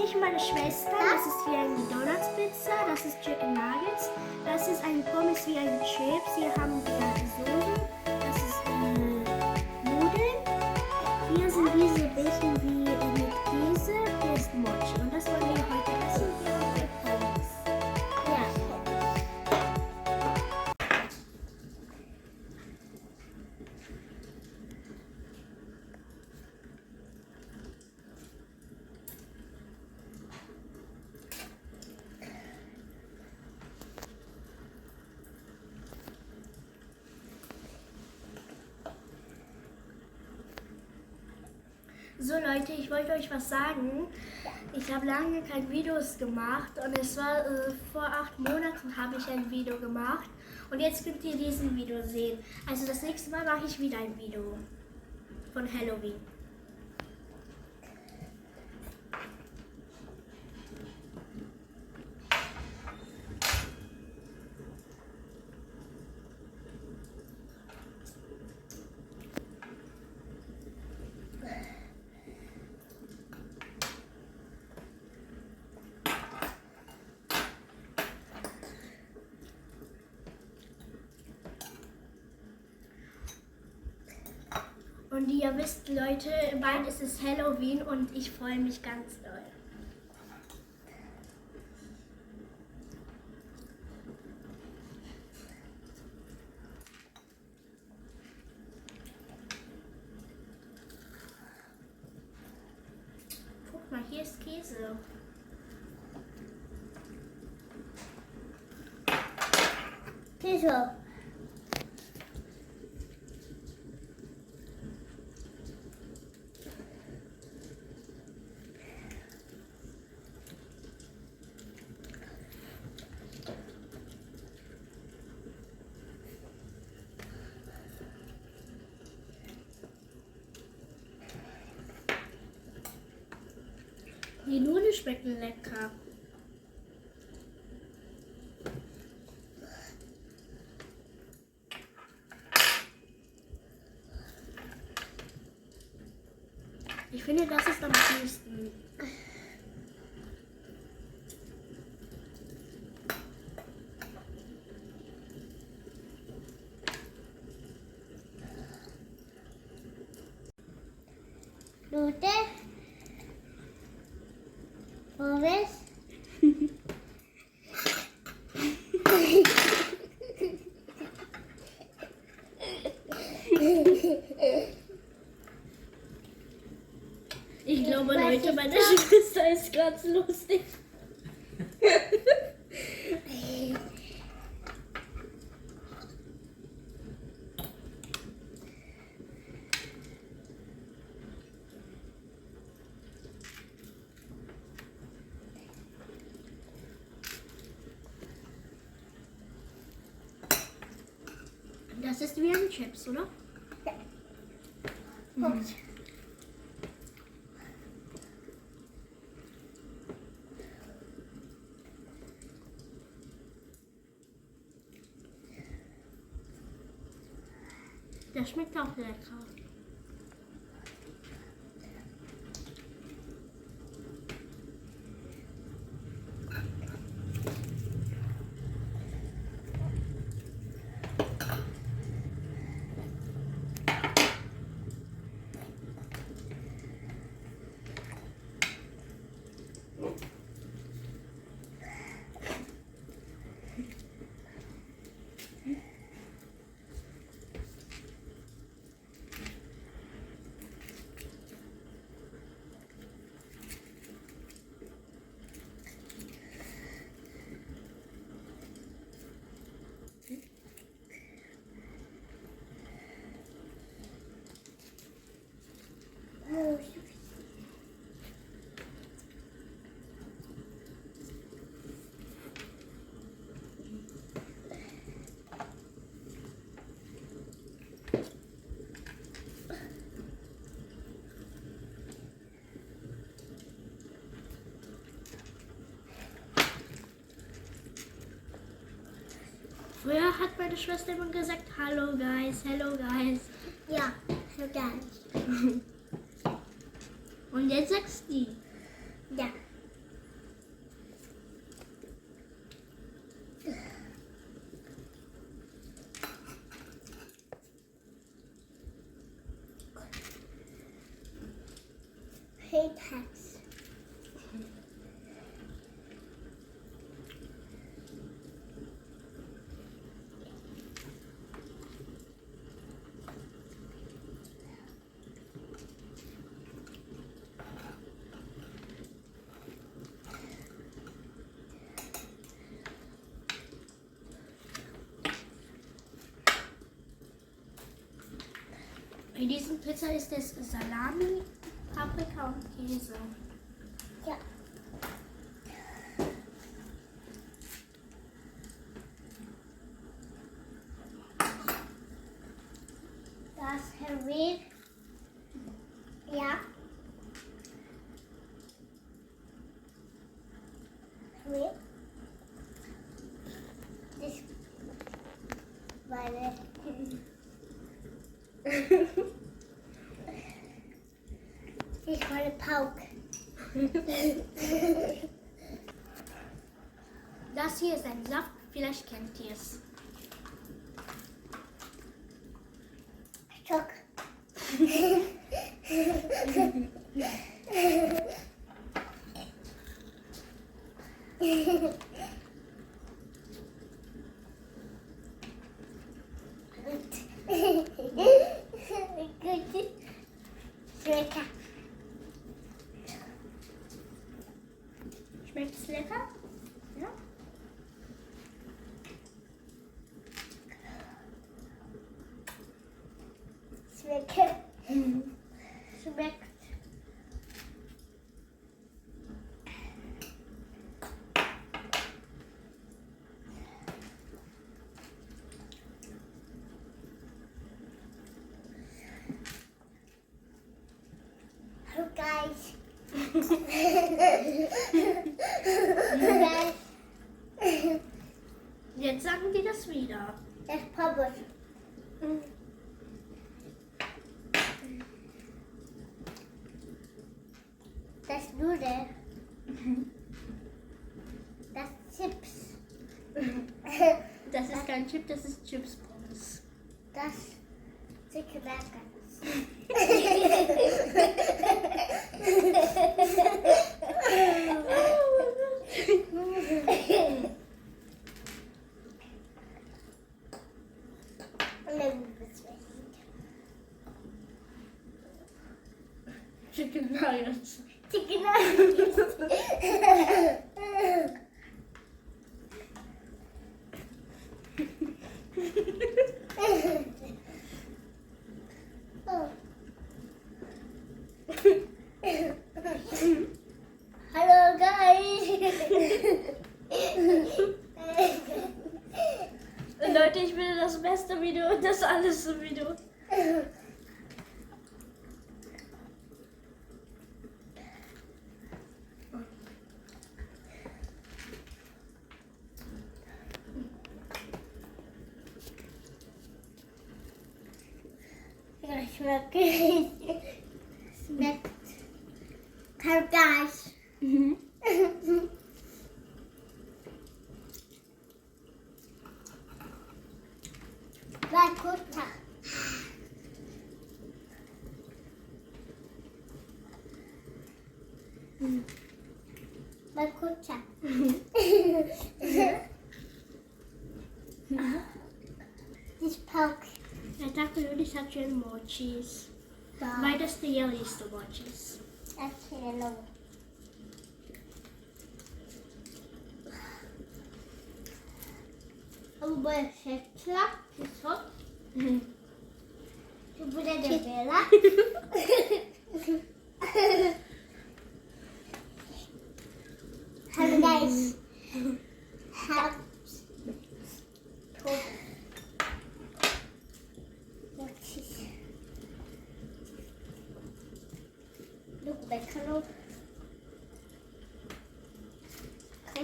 ich und meine Schwester. Das ist hier eine Donuts-Pizza, das ist Chicken Nuggets, das ist ein Pommes wie ein Chips. Hier haben wir Soßen, das ist Nudeln. Hier sind diese Bällchen wie mit Käse, hier ist Mochi. Und das wollen wir heute essen. Hier haben wir Pommes. Ja. So Leute, ich wollte euch was sagen. Ich habe lange keine Videos gemacht und es war vor 8 Monaten habe ich ein Video gemacht und jetzt könnt ihr diesen Video sehen. Also das nächste Mal mache ich wieder ein Video von Halloween. Und ihr wisst, Leute, bald ist es Halloween und ich freue mich ganz doll. Guck mal, hier ist Käse. Käse. Die Nudeln schmecken lecker. Ich finde, das ist am süßesten. Nudeln. Pommes. Ich glaube, Leute, meine Schwester ist ganz lustig. Das ist wie ein Chips, oder? Ja. Mhm. Das schmeckt auch lecker. Früher hat meine Schwester immer gesagt, hallo guys, hello guys. Ja, so gar nicht. Und jetzt sagst du die. Ja. hate hats. In diesem Pizza ist es Salami, Paprika und Käse. Ja. Das Harry. Ja. Harry. Das meine. Ich meine Pauke. Das hier ist ein Saft, vielleicht kennt ihr es. Schock. Gut. Lecker. Schmeckt es lecker? Ja. Schmeckt. Hallo guys. Jetzt sagen die das wieder. Das Pommes. Das Nudeln. Das Chips. Das ist kein Chip, das ist Chips Pommes. Das Chicken Nuggets. Chicken Nuggets. Chicken Nuggets. Hallo guys. Leute, ich will das beste Video und das alles Video. Schmeckt. Hallo guys. War gut. War gut. Das Pauke. Jag tackar för att du satt ju emojis. Vad är det stiligste emojis? Hello. Jag börjar känsla. Så. Du börjar dela. Hello guys. Have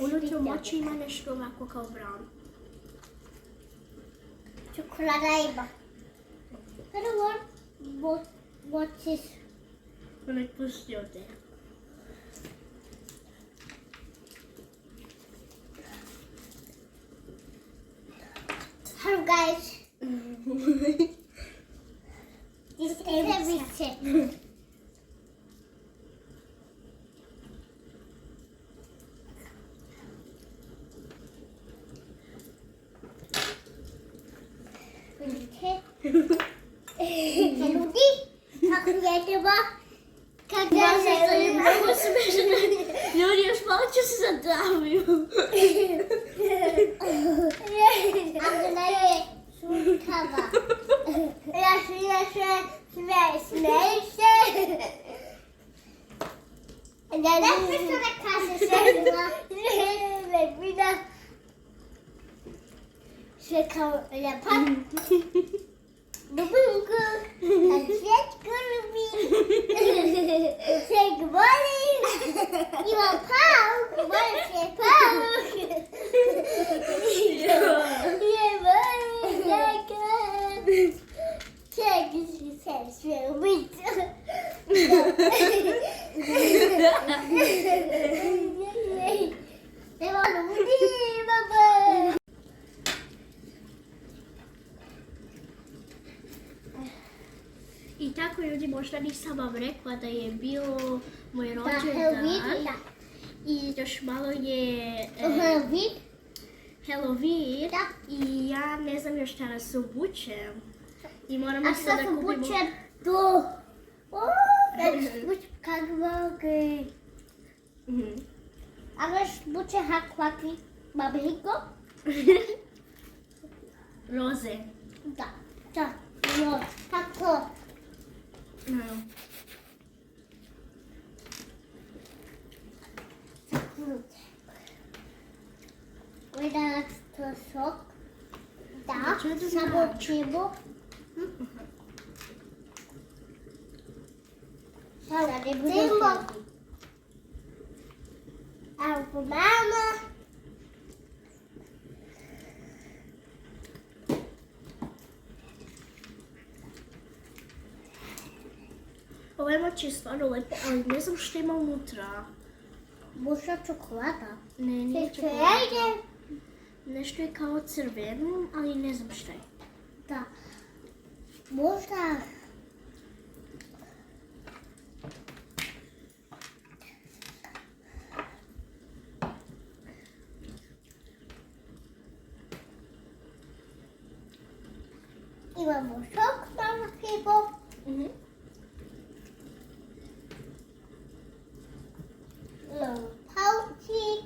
Ultimo moći ima nešto ovako kao brown. Čokoladajba. I don't want what is. Men nek pustio te. Hello guys. This is everything. Bardzo było śmieszne. Люди już małcie się zadławił. I'm gonna eat sweet cover. And then let's put the classes Say good morning. You want pound? You want to say pound? Yeah, buddy. Check this says real meat. They want to leave, Baba. I tako ljudi, možda nisam vam rekla da je bio moj Halloween, rođendan da. i još malo je Halloween? Halloween Da. i ja ne znam još šta da se obučem. I moram A isto sad da se kupimo... obučem do... Da se obučem kako A veš buče hakvaki babiliko? Roze. Da. Da. No, tako. No. Gledala to sok. Da, Čo to samo znači? čibo. Sada ne bude čibo. A po mama. Ovo je moći stvarno lepo, ali ne znam što ima unutra. Možda čokolada. Ne, nije Se čokolada. čeje. Nešto je kao crveno, ali ne znam šta je. Da. Možda... Imamo šok, mama pivo. Imamo pauči.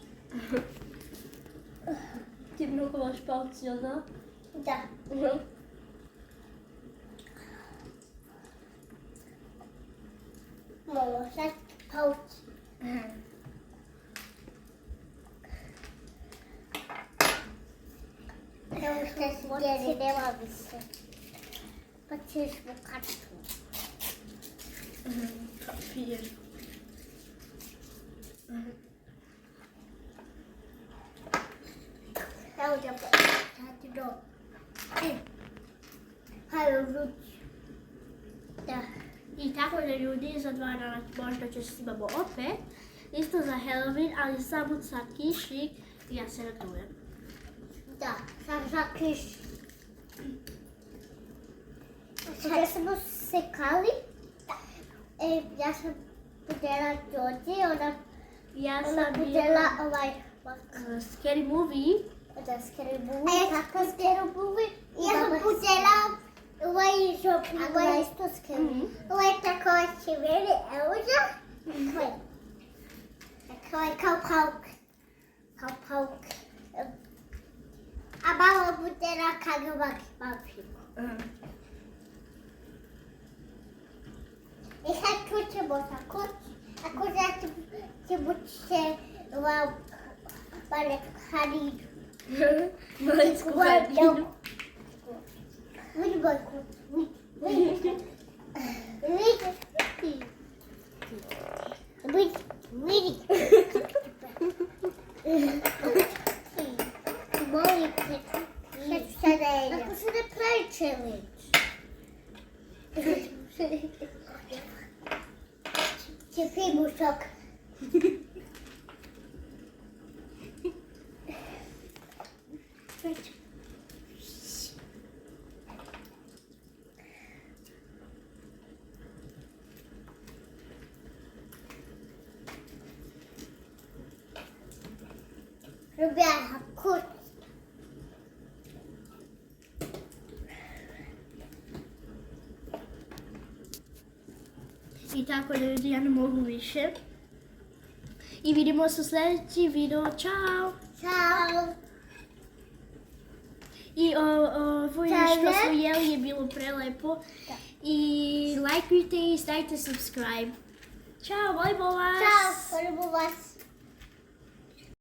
Ti mnogo vaš palci, jel da? Da. Imamo slatki pauči. Evo što se djeli, nema više. Pa ćeš mu kartu. Papir. Evo da ti do. Hajde ruč. Da. I tako da ljudi, za 2 dana možda će se imamo opet. Isto za Halloween, ali samo sa kišik i ja se radujem. Da, sam za kiš. Sada smo sekali. Ja sam budela Đorđe, ona Ja Ona sam budela ovaj Scary Movie. da skrebu. A ja tako skrebu. Ja sam budela ovaj žop, ovaj isto skrebu. Ovaj tako će veli euza. Ovaj kao pauk. Kao pauk. A mama budela kagavaki papiku. I sad tu ćemo tako. Ako će buće Malek Haridu. Maletsku hladinu. Vidi Bojku. Vidi. Vidi. Molim te. Sada je. Ako se ne pravi challenge. Će pimu šok. Lubię hakut. I tako da ljudi ja ne mogu više. I vidimo se u sljedeći video. Ćao! Ćao. I ovo što smo jeli je bilo prelepo. I lajkujte i stavite subscribe. Ćao, volimo vas! Ćao, volimo vas!